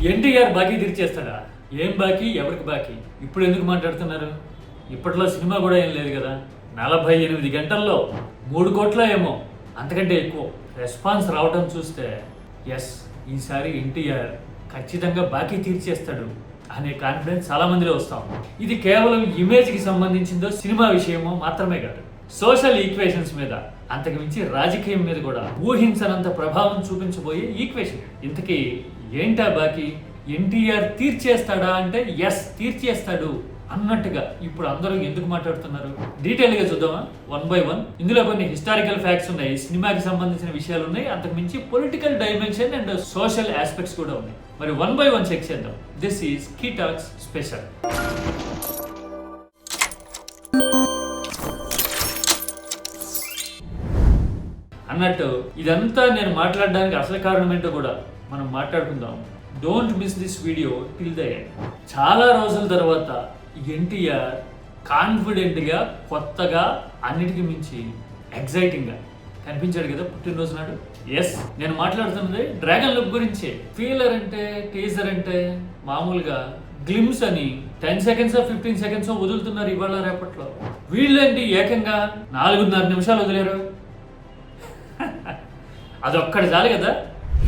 ఎన్టీఆర్ బాకీ తీర్చేస్తాడా? ఏం బాకీ, ఎవరికి బాకీ? ఇప్పుడు ఎందుకు మాట్లాడుతున్నారు? ఇప్పట్లో సినిమా కూడా ఏం లేదు కదా. 48 గంటల్లో 3 కోట్ల ఏమో, అంతకంటే ఎక్కువ రెస్పాన్స్ రావడం చూస్తే ఎస్, ఈసారి ఎన్టీఆర్ ఖచ్చితంగా బాకీ తీర్చేస్తాడు అనే కాన్ఫిడెన్స్ చాలా మందిలో వస్తాం. ఇది కేవలం ఇమేజ్కి సంబంధించిందో సినిమా విషయమో మాత్రమే కాదు, సోషల్ ఈక్వేషన్స్ మీద, అంతకు మించి రాజకీయం మీద కూడా ఊహించనంత ప్రభావం చూపించబోయే ఈక్వేషన్. ఇంతకీ ఏంటా బాకీ? ఎన్టీఆర్ తీర్చేస్తాడా అంటే ఎస్, తీర్చేస్తాడు అన్నట్టుగా ఇప్పుడు అందరూ ఎందుకు మాట్లాడుతున్నారు? డీటెయిల్గా చూద్దామా, 1 by 1. ఇందులో కొన్ని హిస్టారికల్ ఫ్యాక్ట్స్ ఉన్నాయి, సినిమాకి సంబంధించిన విషయాలు ఉన్నాయి, అంతకు మించి political dimension and social aspects కూడా ఉన్నాయి. మరి 1 by 1 చెక్ చేద్దాం. This is key talks special. అన్నట్టు ఇదంతా నేను మాట్లాడడానికి అసలు కారణం ఏంటో కూడా మనం మాట్లాడుకుందాం. Don't miss this video till the end. చాలా రోజుల తర్వాత ఎన్టీఆర్ కాన్ఫిడెంట్గా, కొత్తగా, అన్నిటికీ మించి ఎగ్జైటింగ్గా కనిపించాడు కదా పుట్టినరోజు నాడు. ఎస్, నేను మాట్లాడుతున్నది డ్రాగన్ లుక్ గురించి. ఫీలర్ అంటే, టీజర్ అంటే మామూలుగా గ్లిమ్స్ అని 10 seconds 15 seconds వదులుతున్నారు ఇవాళ రేపట్లో. వీళ్ళేంటి ఏకంగా 4.5 నిమిషాలు వదిలేరు. అదొక్కటి చాలు కదా.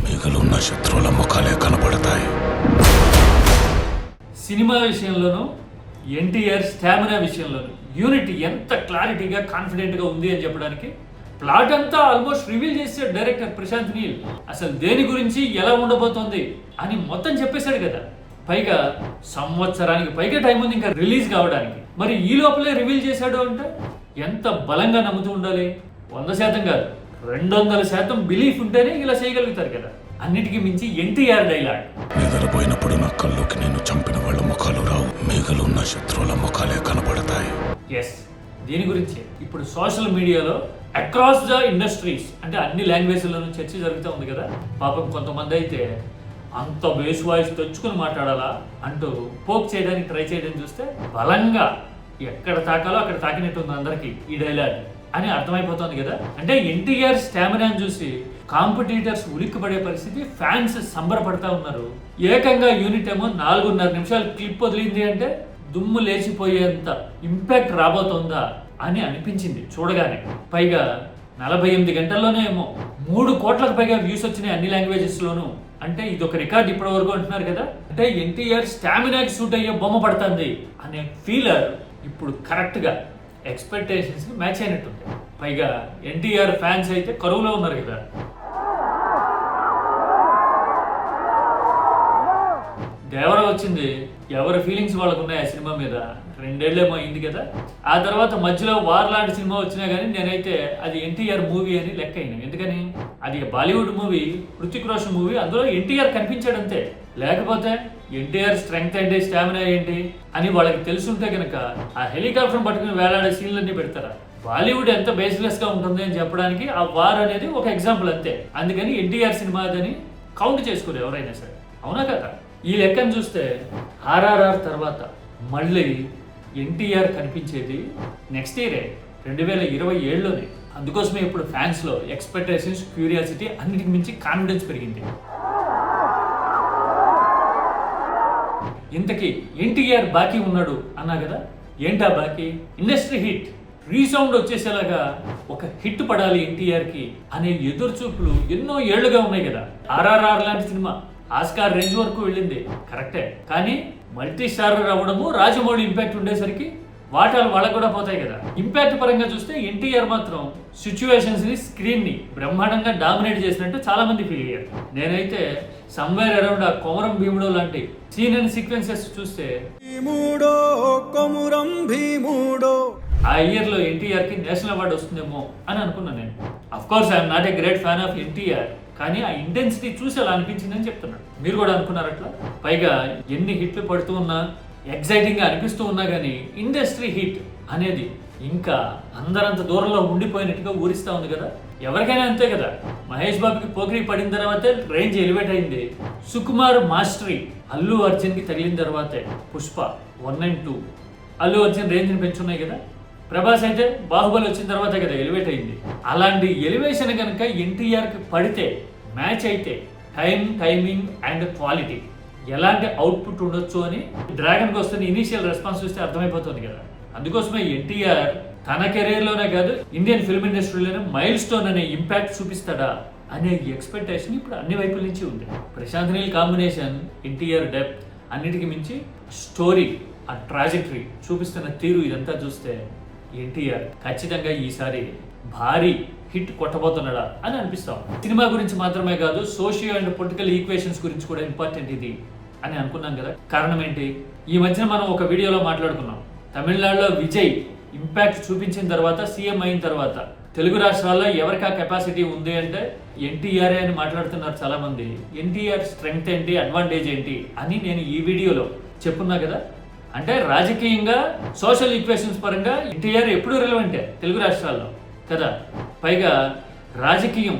మిగిలిన శత్రువుల ముఖాలే కనబడతాయి. సినిమా విషయంలోనూ, ఎన్టీఆర్ స్టామినా విషయంలోనూ యూనిట్ ఎంత క్లారిటీగా, కాన్ఫిడెంట్గా ఉంది అని చెప్పడానికి ప్లాట్ అంతా ఆల్మోస్ట్ రివీల్ చేసాడు డైరెక్టర్ ప్రశాంత్ నీల్. అసలు దేని గురించి, ఎలా ఉండబోతోంది అని మొత్తం చెప్పేశాడు కదా. పైగా సంవత్సరానికి పైగా టైం ఉంది ఇంకా రిలీజ్ కావడానికి. మరి ఈ లోపలే రివీల్ చేశాడు అంటే ఎంత బలంగా నమ్ముతూ ఉండాలి? 100% కాదు, 200% బిలీఫ్ ఉంటేనే ఇలా చేయగలుగుతారు కదా. అన్నిటికీ మించి ఎన్టీఆర్ డైలాగ్, నిద్రపోయినప్పుడు నా కళ్ళుకి నేను చంపిన వాళ్ళ ముఖాలు రావు, మిగిలిన శత్రువుల ముఖాలే కనబడతాయి. ఎస్, దీని గురించి ఇప్పుడు సోషల్ మీడియాలో అక్రాస్ ద ఇండస్ట్రీస్ అంటే అన్ని లాంగ్వేజ్లోనూ చర్చ జరుగుతూ ఉంది కదా. పాపం కొంతమంది అయితే అంత బేస్ వాయిస్ తెచ్చుకుని మాట్లాడాలా అంటూ పోక్ చేయడానికి ట్రై చేయడం చూస్తే బలంగా ఎక్కడ తాకాలో అక్కడ తాకినట్టుంది అందరికీ ఈ డైలాగ్ అని అర్థమైపోతుంది కదా. అంటే ఎన్టీఆర్ స్టామినాను చూసి కాంపిటీటర్స్ ఉలిక్కిపడే పరిస్థితి, ఫ్యాన్స్ సంబరపడతా ఉన్నారు. ఏకంగా యూనిట్ ఏమో 4.5 నిమిషాలు క్లిప్ వదిలింది అంటే దుమ్ము లేచిపోయేంత ఇంపాక్ట్ రాబోతోందా అని అనిపించింది చూడగానే. పైగా 48 గంటల్లోనే ఏమో 3 కోట్లకు పైగా వ్యూస్ వచ్చినాయి అన్ని లాంగ్వేజెస్లోనూ. అంటే ఇది ఒక రికార్డ్ ఇప్పటి వరకు అంటున్నారు కదా. అంటే ఎన్టీఆర్ స్టామినాకి సూట్ అయ్యే బొమ్మ పడుతుంది అనే ఫీలర్ ఇప్పుడు కరెక్ట్గా ఎక్స్పెక్టేషన్స్కి మ్యాచ్ అయినట్టుంది. పైగా ఎన్టీఆర్ ఫ్యాన్స్ అయితే కరువులో ఉన్నారు కదా. దేవర వచ్చింది, ఎవరి ఫీలింగ్స్ వాళ్ళకు ఉన్నాయి ఆ సినిమా మీద. 2 ఏళ్ళేమో అయింది కదా. ఆ తర్వాత మధ్యలో వార్ లాంటి సినిమా వచ్చినా కానీ నేనైతే అది ఎన్టీఆర్ మూవీ అని లెక్క అయినా. ఎందుకని? అది బాలీవుడ్ మూవీ, హృతిక్ రోషన్ మూవీ, అందులో ఎన్టీఆర్ కనిపించాడంతే. లేకపోతే ఎన్టీఆర్ స్ట్రెంగ్త్ ఏంటి, స్టామినా ఏంటి అని వాళ్ళకి తెలుసుంటే కనుక ఆ హెలికాప్టర్ పట్టుకుని వేలాడే సీన్లన్నీ పెడతారా? బాలీవుడ్ ఎంత బేస్లెస్ గా ఉంటుంది అని చెప్పడానికి ఆ వార్ అనేది ఒక ఎగ్జాంపుల్ అంతే. అందుకని ఎన్టీఆర్ సినిమా అని కౌంట్ చేసుకోరు ఎవరైనా సరే, అవునా కదా? ఈ లెక్కను చూస్తే ఆర్ఆర్ఆర్ తర్వాత మళ్ళీ ఎన్టీఆర్ కనిపించేది నెక్స్ట్ ఇయరే, 2027లోనే. అందుకోసమే ఇప్పుడు ఫ్యాన్స్లో ఎక్స్పెక్టేషన్స్, క్యూరియాసిటీ, అన్నిటికి మించి కాన్ఫిడెన్స్ పెరిగింది. ఇంతకీ ఎన్టీఆర్ బాకీ ఉన్నాడు అన్నా కదా. ఏంటా బాకీ? ఇండస్ట్రీ హిట్, రీసౌండ్ వచ్చేసేలాగా ఒక హిట్ పడాలి ఎన్టీఆర్కి అనే ఎదురు చూపులు ఎన్నో ఏళ్లుగా ఉన్నాయి కదా. ఆర్ఆర్ఆర్ లాంటి సినిమా ఆస్కార్ రేంజ్ వరకు వెళ్ళింది, కరెక్టే. కానీ మల్టీ స్టారర్ అవ్వడము, రాజమౌళి ఇంపాక్ట్ ఉండేసరికి వాటాలు వాళ్ళకు కూడా పోతాయి కదా. ఇంపాక్ట్ పరంగా చూస్తే ఎన్టీఆర్ మాత్రం సిచ్యువేషన్స్ ని, స్క్రీన్ ని బ్రహ్మాండంగా డామినేట్ చేసినట్టు చాలా మంది ఫీల్ అయ్యారు. నేనైతే సమ్వేర్ అరౌండ్ ఆ కొమరం భీముడో లాంటి సీన్ అండ్ సీక్వెన్సెస్ చూస్తే ఆ ఇయర్ లో ఎన్టీఆర్ కి నేషనల్ అవార్డు వస్తుందేమో అని అనుకున్నాను నేను. Of course I'm not a great fan of NTR, కానీ ఆ ఇంటెన్సిటీ చూసి అలా అనిపించిందని చెప్తున్నాడు. మీరు కూడా అనుకున్నారు అట్లా? పైగా ఎన్ని హిట్లు పడుతూ ఉన్నా, ఎగ్జైటింగ్గా అనిపిస్తూ ఉన్నా కానీ ఇండస్ట్రీ హిట్ అనేది ఇంకా అందరంత దూరంలో ఉండిపోయినట్టుగా ఊరిస్తూ ఉంది కదా. ఎవరికైనా అంతే కదా. మహేష్ బాబుకి పోకిరి పడిన తర్వాతే రేంజ్ ఎలివేట్ అయింది. సుకుమార్ మాస్టరీ అల్లు అర్జున్కి తగిలిన తర్వాతే పుష్ప 1 and 2 అల్లు అర్జున్ రేంజ్ని పెంచున్నాయి కదా. ప్రభాస్ అయితే బాహుబలి వచ్చిన తర్వాత కదా ఎలివేట్ అయింది. అలాంటి ఎలివేషన్ కనుక ఎన్టీఆర్కి పడితే, మ్యాచ్ అయితే టైమింగ్ అండ్ క్వాలిటీ ఎలాంటి అవుట్పుట్ ఉండొచ్చు అని డ్రాగన్కి వస్తున్న ఇనీషియల్ రెస్పాన్స్ చూస్తే అర్థమైపోతుంది కదా. అందుకోసమే ఎన్టీఆర్ తన కెరీర్లోనే కాదు ఇండియన్ ఫిల్మ్ ఇండస్ట్రీలోనే మైల్ స్టోన్ అనే ఇంపాక్ట్ చూపిస్తాడా అనే ఎక్స్పెక్టేషన్ ఇప్పుడు అన్ని వైపుల నుంచి ఉంది. ప్రశాంత్ నీల్ కాంబినేషన్, ఎన్టీఆర్ డెప్త్, అన్నిటికీ మించి స్టోరీ, ఆ ట్రాజెక్టరీ చూపిస్తున్న తీరు, ఇదంతా చూస్తే ఎన్టీఆర్ ఖచ్చితంగా ఈసారి భారీ హిట్ కొట్టబోతున్నాడా అని అనిపిస్తాం. సినిమా గురించి మాత్రమే కాదు, సోషియో అండ్ పొలిటికల్ ఈక్వేషన్స్ గురించి కూడా ఇంపార్టెంట్ ఇది అని అనుకున్నాం కదా. కారణం ఏంటి? ఈ మధ్యన మనం ఒక వీడియోలో మాట్లాడుకున్నాం, తమిళనాడులో విజయ్ ఇంపాక్ట్ చూపించిన తర్వాత, సీఎం అయిన తర్వాత తెలుగు రాష్ట్రాల్లో ఎవరికి ఆ కెపాసిటీ ఉంది అంటే ఎన్టీఆర్ అని మాట్లాడుతున్నారు చాలా మంది. ఎన్టీఆర్ స్ట్రెంగ్త్ ఏంటి, అడ్వాంటేజ్ ఏంటి అని నేను ఈ వీడియోలో చెప్పున్నా కదా. అంటే రాజకీయంగా, సోషల్ ఈక్వేషన్స్ పరంగా ఎన్టీఆర్ ఎప్పుడూ రిలవెంటే తెలుగు రాష్ట్రాల్లో కదా. పైగా రాజకీయం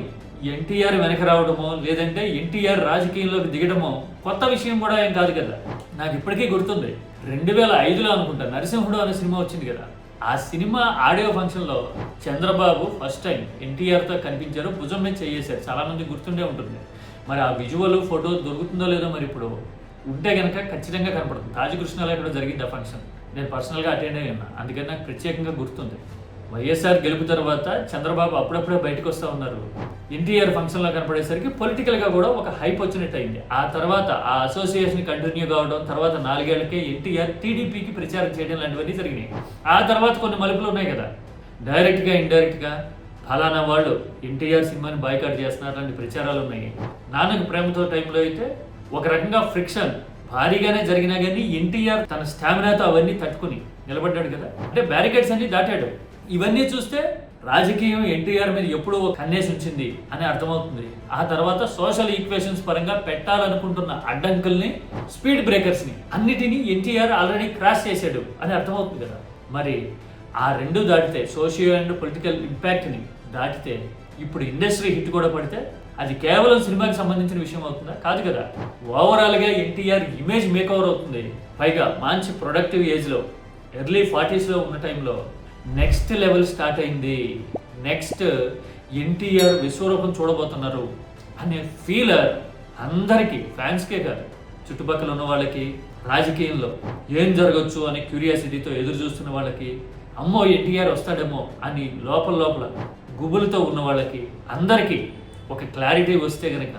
ఎన్టీఆర్ వెనక రావడమో లేదంటే ఎన్టీఆర్ రాజకీయంలోకి దిగడమో కొత్త విషయం కూడా ఏం కాదు కదా. నాకు ఇప్పటికీ గుర్తుంది, 2005లో అనుకుంటా నరసింహుడు అనే సినిమా వచ్చింది కదా. ఆ సినిమా ఆడియో ఫంక్షన్లో చంద్రబాబు ఫస్ట్ టైం ఎన్టీఆర్తో కనిపించారు, భుజం మీద చేయేశారు. చాలామంది గుర్తుండే ఉంటుంది. మరి ఆ విజువల్ ఫోటో దొరుకుతుందో లేదో మరి ఇప్పుడు ఉంటే కనుక ఖచ్చితంగా కనపడుతుంది. తాజకృష్ణలో ఎక్కడో జరిగింది ఆ ఫంక్షన్, నేను పర్సనల్గా అటెండ్ అయ్యి ఉన్నా, అందుకని నాకు ప్రత్యేకంగా గుర్తుంది. వైఎస్ఆర్ గెలుపు తర్వాత చంద్రబాబు అప్పుడప్పుడే బయటకు వస్తూ ఉన్నారు. ఎన్టీఆర్ ఫంక్షన్లో కనపడేసరికి పొలిటికల్గా కూడా ఒక హైప్ వచ్చినట్టు అయింది. ఆ తర్వాత ఆ అసోసియేషన్ కంటిన్యూ కావడం, తర్వాత 4 ఏళ్లకే ఎన్టీఆర్ టీడీపీకి ప్రచారం చేయడం లాంటివన్నీ జరిగినాయి. ఆ తర్వాత కొన్ని మలుపులు ఉన్నాయి కదా, డైరెక్ట్గా ఇండైరెక్ట్గా ఫలానా వాళ్ళు ఎన్టీఆర్ సినిమాని బాయ్కాట్ చేస్తున్నారు లాంటి ప్రచారాలు ఉన్నాయి. నాన్నకు ప్రేమతో టైంలో అయితే ఒక రకంగా ఫ్రిక్షన్ భారీగానే జరిగినా కానీ ఎన్టీఆర్ తన స్టామినాతో అవన్నీ తట్టుకుని నిలబడ్డాడు కదా. అంటే బ్యారికేడ్స్ అన్ని దాటాడు. ఇవన్నీ చూస్తే రాజకీయం ఎన్టీఆర్ మీద ఎప్పుడూ కన్నేసి ఉంచింది అని అర్థమవుతుంది. ఆ తర్వాత సోషల్ ఈక్వేషన్స్ పరంగా పెట్టాలనుకుంటున్న అడ్డంకుల్ని, స్పీడ్ బ్రేకర్స్ని అన్నిటినీ ఎన్టీఆర్ ఆల్రెడీ క్రాష్ చేశాడు అని అర్థమవుతుంది కదా. మరి ఆ రెండు దాటితే, సోషియో అండ్ పొలిటికల్ ఇంపాక్ట్ని దాటితే ఇప్పుడు ఇండస్ట్రీ హిట్ కూడా పడితే అది కేవలం సినిమాకి సంబంధించిన విషయం అవుతుందా? కాదు కదా. ఓవరాల్గా ఎన్టీఆర్ ఇమేజ్ మేకఓవర్ అవుతుంది. పైగా మంచి ప్రొడక్టివ్ ఏజ్లో, ఎర్లీ 40sలో ఉన్న టైంలో నెక్స్ట్ లెవెల్ స్టార్ట్ అయింది. నెక్స్ట్ ఎన్టీఆర్ విశ్వరూపం చూడబోతున్నారు అనే ఫీలర్ అందరికీ, ఫ్యాన్స్కే కాదు చుట్టుపక్కల ఉన్న వాళ్ళకి, రాజకీయంలో ఏం జరగచ్చు అనే క్యూరియాసిటీతో ఎదురు చూస్తున్న వాళ్ళకి, అమ్మో ఎన్టీఆర్ వస్తాడేమో అని లోపల గుబులతో ఉన్న వాళ్ళకి అందరికీ ఒక క్లారిటీ వస్తే కనుక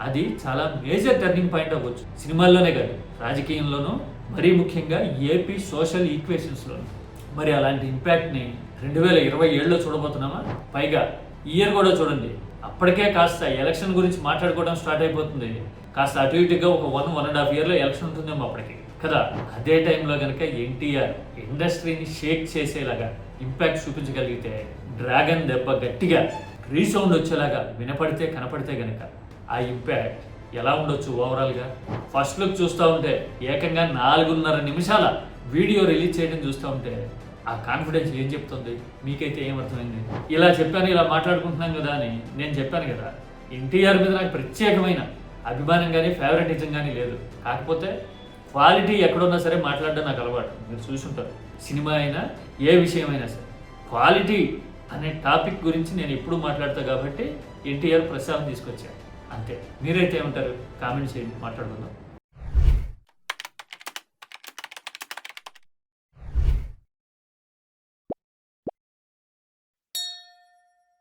అది చాలా మేజర్ టర్నింగ్ పాయింట్ అవ్వచ్చు. సినిమాల్లోనే కాదు, రాజకీయంలోనూ, మరీ ముఖ్యంగా ఏపీ సోషల్ ఈక్వేషన్స్లోనూ. మరి అలాంటి ఇంపాక్ట్ని 2027లో చూడబోతున్నామా? పైగా ఇయర్ కూడా చూడండి, అప్పటికే కాస్త ఎలక్షన్ గురించి మాట్లాడుకోవడం స్టార్ట్ అయిపోతుంది. కాస్త అటు ఇటుగా ఒక 1.5 yearలో ఎలక్షన్ ఉంటుందేమో అప్పటికి కదా. అదే టైంలో కనుక ఎన్టీఆర్ ఇండస్ట్రీని షేక్ చేసేలాగా ఇంపాక్ట్ చూపించగలిగితే, డ్రాగన్ దెబ్బ గట్టిగా రీసౌండ్ వచ్చేలాగా వినపడితే కనపడితే కనుక ఆ ఇంపాక్ట్ ఎలా ఉండొచ్చు ఓవరాల్గా. ఫస్ట్ లుక్ చూస్తూ ఉంటే ఏకంగా 4.5 నిమిషాల వీడియో రిలీజ్ చేయడం చూస్తూ ఉంటే ఆ కాన్ఫిడెన్స్ ఏం చెప్తుంది? మీకైతే ఏమర్థమైంది? ఇలా చెప్పాను, ఇలా మాట్లాడుకుంటున్నాను కదా అని నేను చెప్పాను కదా. ఎన్టీఆర్ మీద నాకు ప్రత్యేకమైన అభిమానం కానీ ఫేవరెటిజం కానీ లేదు. కాకపోతే క్వాలిటీ ఎక్కడున్నా సరే మాట్లాడడం నాకు అలవాటు. మీరు చూసుంటారు, సినిమా అయినా ఏ విషయమైనా సరే క్వాలిటీ అనే టాపిక్ గురించి నేను ఎప్పుడూ మాట్లాడతా కాబట్టి ఎన్టీఆర్ ప్రస్తావన తీసుకొచ్చాను అంతే. మీరైతే ఏమంటారు? కామెంట్ చేయండి, మాట్లాడుకుందాం.